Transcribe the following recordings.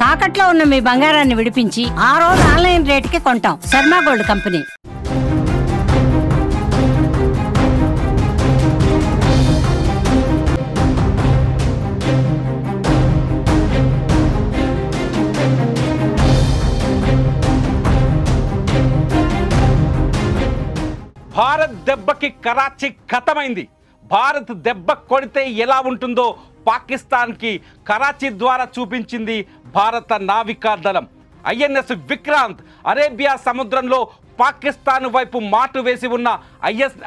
తాకట్లో ఉన్న మీ బంగారాన్ని విడిపించి ఆ రోజు ఆన్లైన్ రేటుకి కొంటాం. Sharma gold company. భారత్ దెబ్బకి కరాచీ ఖతమైంది. భారత్ దెబ్బ కొడితే ఎలా ఉంటుందో పాకిస్తాన్కి కరాచీ ద్వారా చూపించింది భారత నావికా దళం. ఐఎన్ఎస్ విక్రాంత్ అరేబియా సముద్రంలో పాకిస్తాన్ వైపు మాటు వేసి ఉన్న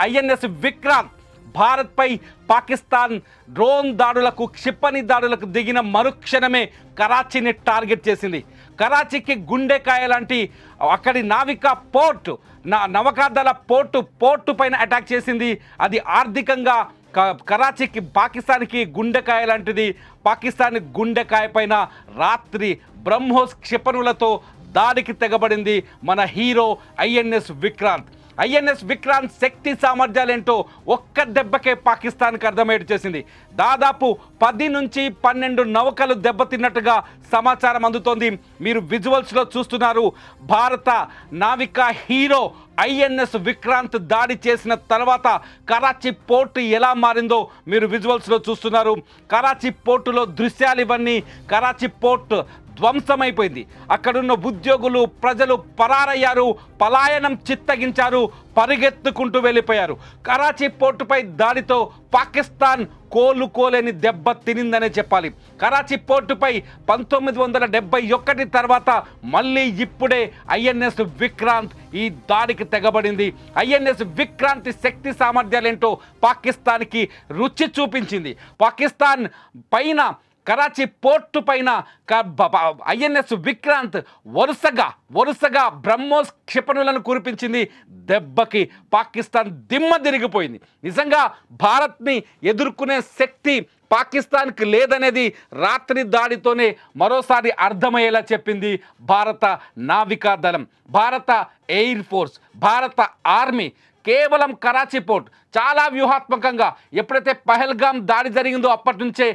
ఐఎన్ఎస్ విక్రాంత్ భారత్పై పాకిస్తాన్ డ్రోన్ దాడులకు క్షిపణి దాడులకు దిగిన మరుక్షణమే కరాచీని టార్గెట్ చేసింది. కరాచీకి గుండెకాయ లాంటి అక్కడి నావికా పోర్టు నౌకాదళ పోర్టు పైన అటాక్ చేసింది. అది ఆర్థికంగా కరాచీకి పాకిస్తాన్కి గుండెకాయ లాంటిది. పాకిస్తాన్ గుండెకాయ పైన రాత్రి బ్రహ్మోస్ క్షిపణులతో దాడికి తెగబడింది మన hero INS Vikrant. INS Vikrant శక్తి సామర్థ్యాలేంటో ఒక్క దెబ్బకే పాకిస్తాన్కి అర్థమయ్యేట్టు చేసింది. దాదాపు 10 నుంచి 12 నౌకలు దెబ్బతిన్నట్టుగా సమాచారం అందుతోంది. మీరు విజువల్స్లో చూస్తున్నారు. భారత నావికా హీరో ఐఎన్ఎస్ విక్రాంత్ దాడి చేసిన తర్వాత కరాచీ పోర్టు ఎలా మారిందో మీరు విజువల్స్లో చూస్తున్నారు. కరాచీ పోర్టులో దృశ్యాలు ఇవన్నీ. కరాచీ పోర్టు ధ్వంసమైపోయింది. అక్కడున్న ఉద్యోగులు ప్రజలు పరారయ్యారు, పలాయనం చిత్తగించారు, పరిగెత్తుకుంటూ వెళ్ళిపోయారు. కరాచీ పోర్టుపై దాడితో పాకిస్తాన్ కోలుకోలేని దెబ్బ తినిందనే చెప్పాలి. కరాచీ పోర్టుపై 1971 తర్వాత మళ్ళీ ఇప్పుడే ఐఎన్ఎస్ విక్రాంత్ ఈ దాడికి తెగబడింది. ఐఎన్ఎస్ విక్రాంత్ శక్తి సామర్థ్యాలేంటో పాకిస్తాన్కి రుచి చూపించింది. పాకిస్తాన్ పైన కరాచీ పోర్టు పైన ఐఎన్ఎస్ విక్రాంత్ వరుసగా బ్రహ్మోస్ క్షిపణులను కురిపించింది. దెబ్బకి పాకిస్తాన్ దిమ్మ తిరిగిపోయింది. నిజంగా భారత్ని ఎదుర్కొనే శక్తి పాకిస్తాన్కి లేదనేది రాత్రి దాడితోనే మరోసారి అర్థమయ్యేలా చెప్పింది భారత నావికా దళం, భారత ఎయిర్ ఫోర్స్, భారత ఆర్మీ. కేవలం కరాచీ పోర్ట్ చాలా వ్యూహాత్మకంగా ఎప్పుడైతే పహల్గామ్ దాడి జరిగిందో అప్పటి నుంచే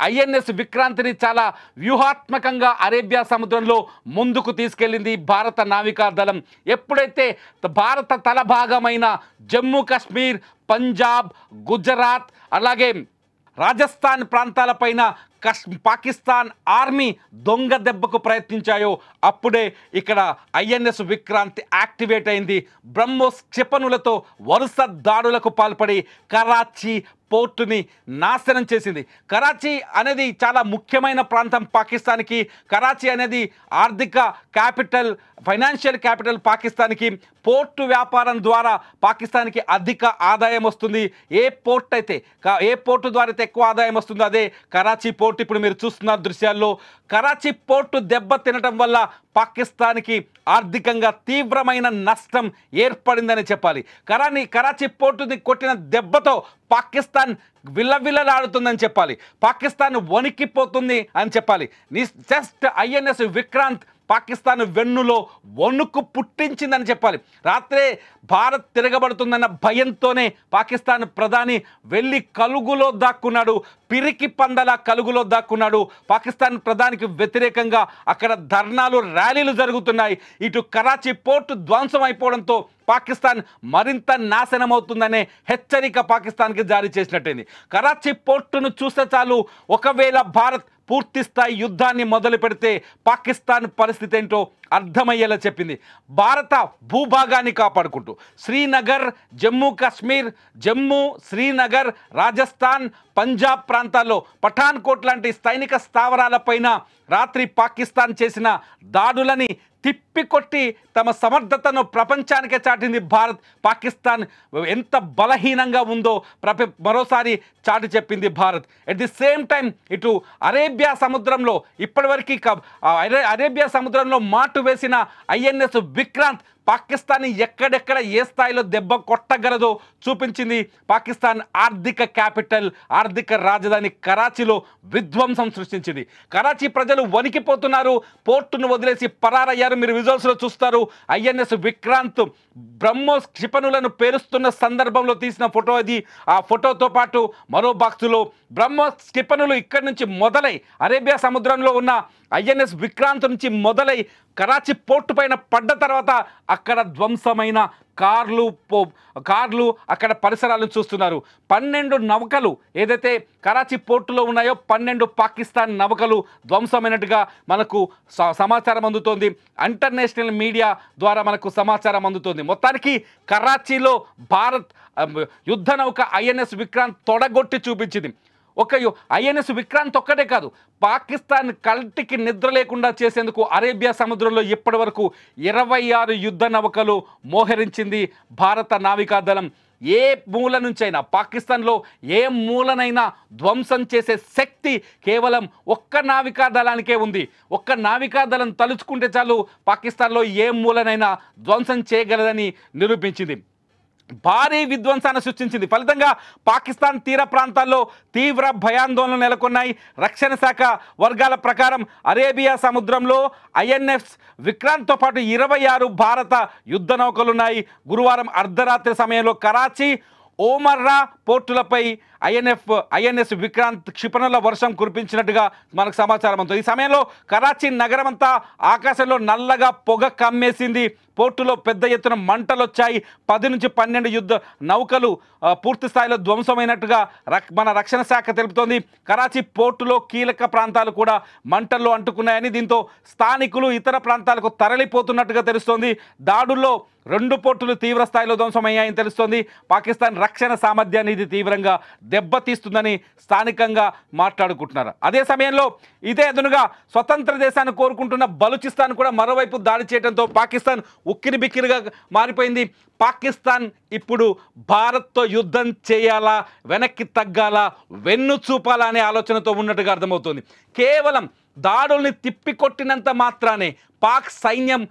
ఐఎన్ఎస్ విక్రాంత్ని చాలా వ్యూహాత్మకంగా అరేబియా సముద్రంలో ముందుకు తీసుకెళ్ళింది భారత నావికా దళం. ఎప్పుడైతే భారత తలభాగమైన జమ్మూ కాశ్మీర్, పంజాబ్, గుజరాత్ అలాగే రాజస్థాన్ ప్రాంతాలపైన పాకిస్తాన్ ఆర్మీ దొంగ దెబ్బకు ప్రయత్నించాయో అప్పుడే ఇక్కడ ఐఎన్ఎస్ విక్రాంత్ యాక్టివేట్ అయింది. బ్రహ్మోస్ క్షిపణులతో వరుస దాడులకు పాల్పడి కరాచీ పోర్టుని నాశనం చేసింది. కరాచీ అనేది చాలా ముఖ్యమైన ప్రాంతం పాకిస్తాన్కి. కరాచీ అనేది ఆర్థిక క్యాపిటల్, ఫైనాన్షియల్ క్యాపిటల్ పాకిస్తాన్కి. పోర్టు వ్యాపారం ద్వారా పాకిస్తాన్కి అధిక ఆదాయం వస్తుంది. ఏ పోర్టు ద్వారా అయితే ఎక్కువ ఆదాయం వస్తుందో అదే కరాచీ పోర్టు. ఇప్పుడు మీరు చూస్తున్న దృశ్యాల్లో కరాచీ పోర్టు దెబ్బ తినటం వల్ల పాకిస్తాన్కి ఆర్థికంగా తీవ్రమైన నష్టం ఏర్పడిందని చెప్పాలి. కరాచీ పోర్టుని కొట్టిన దెబ్బతో పాకిస్తాన్ విల్లవిల్లలాడుతుందని చెప్పాలి. పాకిస్తాన్ వణికిపోతుంది అని చెప్పాలి. జస్ట్ ఐఎన్ఎస్ విక్రాంత్ పాకిస్తాన్ వెన్నులో వణుకు పుట్టించిందని చెప్పాలి. రాత్రే భారత్ తిరగబడుతుందన్న భయంతోనే పాకిస్తాన్ ప్రధాని వెళ్ళి కలుగులో దాక్కున్నాడు, పిరికి పందల కలుగులో దాక్కున్నాడు. పాకిస్తాన్ ప్రధానికి వ్యతిరేకంగా అక్కడ ధర్నాలు, ర్యాలీలు జరుగుతున్నాయి. ఇటు కరాచీ పోర్టు ధ్వంసం అయిపోవడంతో పాకిస్తాన్ మరింత నాశనం అవుతుందనే హెచ్చరిక పాకిస్తాన్కి జారీ చేసినట్టయింది. కరాచీ పోర్టును చూస్తే చాలు, ఒకవేళ భారత్ పూర్తి స్థాయి యుద్ధాన్ని మొదలు పెడితే పాకిస్తాన్ పరిస్థితి ఏంటో అర్థమయ్యేలా చెప్పింది. భారత భూభాగాన్ని కాపాడుకుంటూ శ్రీనగర్, జమ్మూ కాశ్మీర్, శ్రీనగర్, రాజస్థాన్, పంజాబ్ ప్రాంతాల్లో పఠాన్కోట్ లాంటి సైనిక స్థావరాలపైన రాత్రి పాకిస్తాన్ చేసిన దాడులని తిప్పికొట్టి తమ సమర్థతను ప్రపంచానికే చాటింది భారత్. పాకిస్తాన్ ఎంత బలహీనంగా ఉందో మరోసారి చాటి చెప్పింది Bharat. At the same time ఇటు అరేబియా సముద్రంలో ఇప్పటివరకు అరేబియా సముద్రంలో మాటు వేసిన ఐఎన్ఎస్ విక్రాంత్ పాకిస్తాన్ ఎక్కడెక్కడ ఏ స్థాయిలో దెబ్బ కొట్టగలదో చూపించింది. పాకిస్తాన్ ఆర్థిక క్యాపిటల్, ఆర్థిక రాజధాని కరాచీలో విధ్వంసం సృష్టించింది. కరాచీ ప్రజలు వణికిపోతున్నారు, పోర్టును వదిలేసి పరారయ్యారు. మీరు విజువల్స్లో చూస్తారు. ఐఎన్ఎస్ విక్రాంత్ బ్రహ్మోస్ క్షిపణులను పేరుస్తున్న సందర్భంలో తీసిన ఫోటో అది. ఆ ఫోటోతో పాటు మరో బాక్సులో బ్రహ్మోస్ క్షిపణులు ఇక్కడి నుంచి మొదలై అరేబియా సముద్రంలో ఉన్న ఐఎన్ఎస్ విక్రాంత్ నుంచి మొదలై కరాచీ పోర్టు పైన పడ్డ తర్వాత అక్కడ ధ్వంసమైన కార్లు అక్కడ పరిసరాలను చూస్తున్నారు. 12 నౌకలు ఏదైతే కరాచీ పోర్టులో ఉన్నాయో 12 పాకిస్తాన్ నౌకలు ధ్వంసమైనట్టుగా మనకు సమాచారం అందుతోంది. ఇంటర్నేషనల్ మీడియా ద్వారా మనకు సమాచారం అందుతోంది. మొత్తానికి కరాచీలో భారత్ యుద్ధ నౌక ఐఎన్ఎస్ విక్రాంత్ తొడగొట్టి చూపించింది. ఒక ఐఎన్ఎస్ విక్రాంత్ ఒక్కటే కాదు, పాకిస్తాన్ కంటికి నిద్ర లేకుండా చేసేందుకు అరేబియా సముద్రంలో ఇప్పటి వరకు 26 యుద్ధ నౌకలు మోహరించింది భారత నావికాదళం. ఏ మూల నుంచైనా పాకిస్తాన్లో ఏ మూలనైనా ధ్వంసం చేసే శక్తి కేవలం ఒక్క నావికాదళానికే ఉంది. ఒక్క నావికాదళం తలుచుకుంటే చాలు పాకిస్తాన్లో ఏ మూలనైనా ధ్వంసం చేయగలదని నిరూపించింది. భారీ విధ్వంసాన్ని సృష్టించింది. ఫలితంగా పాకిస్తాన్ తీర ప్రాంతాల్లో తీవ్ర భయాందోళనలు నెలకొన్నాయి. రక్షణ శాఖ వర్గాల ప్రకారం అరేబియా సముద్రంలో ఐఎన్ఎస్ విక్రాంత్తో పాటు 26 భారత యుద్ధ నౌకలున్నాయి. గురువారం అర్ధరాత్రి సమయంలో కరాచీ, ఓమర్రా పోర్టులపై ఐఎన్ఎస్ విక్రాంత్ క్షిపణుల వర్షం కురిపించినట్టుగా మనకు సమాచారం అందుతుంది. ఈ సమయంలో కరాచీ నగరం అంతా ఆకాశంలో నల్లగా పొగ కమ్మేసింది. పోర్టులో పెద్ద ఎత్తున మంటలు వచ్చాయి. 10 నుంచి 12 యుద్ధ నౌకలు పూర్తి స్థాయిలో ధ్వంసమైనట్టుగా మన రక్షణ శాఖ తెలుపుతోంది. కరాచీ పోర్టులో కీలక ప్రాంతాలు కూడా మంటల్లో అంటుకున్నాయని, దీంతో స్థానికులు ఇతర ప్రాంతాలకు తరలిపోతున్నట్టుగా తెలుస్తోంది. దాడుల్లో 2 పోర్టులు తీవ్ర స్థాయిలో ధ్వంసమయ్యాయని తెలుస్తోంది. పాకిస్తాన్ రక్షణ సామర్థ్యాన్ని ఇది తీవ్రంగా దెబ్బతీస్తుందని స్థానికంగా మాట్లాడుకుంటున్నారు. అదే సమయంలో ఇదే అదునుగా స్వతంత్ర దేశాన్ని కోరుకుంటున్న బలూచిస్తాన్ కూడా మరోవైపు దాడి చేయడంతో పాకిస్తాన్ ఉక్కిరి బిక్కిరిగా మారిపోయింది. పాకిస్తాన్ ఇప్పుడు భారత్తో యుద్ధం చేయాలా, వెనక్కి తగ్గాలా, వెన్ను చూపాలా అనే ఆలోచనతో ఉన్నట్టుగా అర్థమవుతుంది. కేవలం దాడుల్ని తిప్పికొట్టినంత మాత్రానే పాక్ సైన్యం,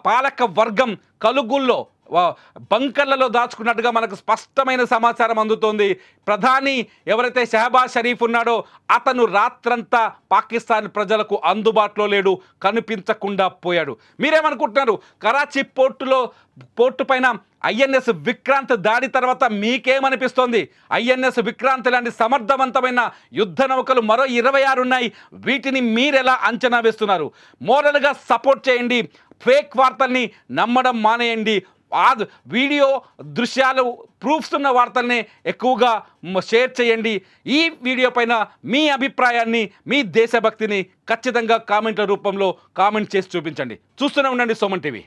పాలక వర్గం కలుగుల్లో బంకర్లలో దాచుకున్నట్టుగా మనకు స్పష్టమైన సమాచారం అందుతోంది. ప్రధాని ఎవరైతే షహబాజ్ షరీఫ్ ఉన్నాడో అతను రాత్రంతా పాకిస్తాన్ ప్రజలకు అందుబాటులో లేడు, కనిపించకుండా పోయాడు. మీరేమనుకుంటున్నారు? కరాచీ పోర్టు పైన ఐఎన్ఎస్ విక్రాంత్ దాడి తర్వాత మీకేమనిపిస్తోంది? ఐఎన్ఎస్ విక్రాంత్ లాంటి సమర్థవంతమైన యుద్ధ నౌకలు మరో 26 ఉన్నాయి. వీటిని మీరెలా అంచనా వేస్తున్నారు? మోరల్గా సపోర్ట్ చేయండి, ఫేక్ వార్తల్ని నమ్మడం మానేయండి. వీడియో దృశ్యాలు ప్రూఫ్స్ ఉన్న వార్తల్ని ఎక్కువగా షేర్ చేయండి. ఈ వీడియో పైన మీ అభిప్రాయాన్ని, మీ దేశభక్తిని ఖచ్చితంగా కామెంట్ల రూపంలో కామెంట్ చేసి చూపించండి. చూస్తూనే ఉండండి సుమన్ టీవీ.